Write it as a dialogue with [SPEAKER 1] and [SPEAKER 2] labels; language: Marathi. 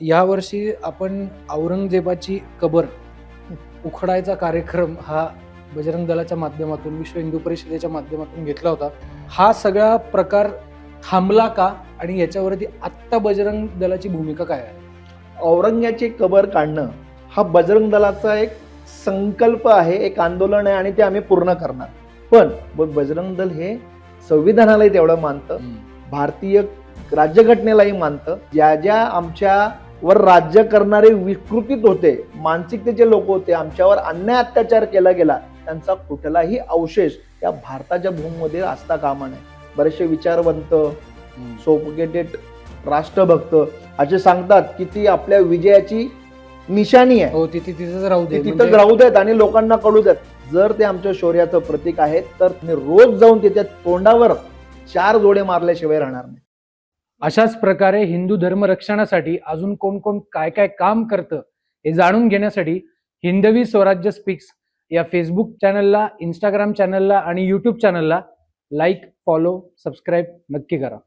[SPEAKER 1] यावर्षी आपण औरंगजेबाची कबर उखडायचा कार्यक्रम हा बजरंग दलाच्या माध्यमातून, विश्व हिंदू परिषदेच्या माध्यमातून घेतला होता. हा सगळा प्रकार थांबला का आणि याच्यावरती आत्ता बजरंग दलाची भूमिका काय आहे?
[SPEAKER 2] औरंग्याची कबर काढणं हा बजरंग दलाचा एक संकल्प आहे, एक आंदोलन आहे आणि ते आम्ही पूर्ण करणार. पण बजरंग दल हे संविधानालाही तेवढं मानतं, भारतीय राज्यघटनेलाही मानतं. ज्या ज्या आमच्यावर राज्य करणारे विकृतीत होते, मानसिकतेचे लोक होते, आमच्यावर अन्याय अत्याचार केला गेला, त्यांचा कुठलाही अवशेष या भारताच्या भूमीमध्ये असता कामा नये. बरेचसे विचारवंत, सोफिस्टिकेटेड राष्ट्रभक्त असे सांगतात की ती आपल्या विजयाची निशाणी आहे.
[SPEAKER 1] हो, तिथेच राहू दे,
[SPEAKER 2] तिथं राहू देत आणि लोकांना कळू देत. जर ते आमच्या शौर्याचं प्रतीक आहेत तर मी रोज जाऊन त्याच्या तोंडावर 4 जोडे मारल्याशिवाय राहणार नाही.
[SPEAKER 1] अशाच प्रकारे हिंदू धर्म रक्षणासाठी अजून कोण कोण काय काय काम करतं हे जाणून घेण्यासाठी हिंदवी स्वराज्य स्पीक्स या फेसबुक चॅनलला, इंस्टाग्राम चॅनलला आणि यूट्यूब चॅनलला लाईक, फॉलो, सबस्क्राईब नक्की करा.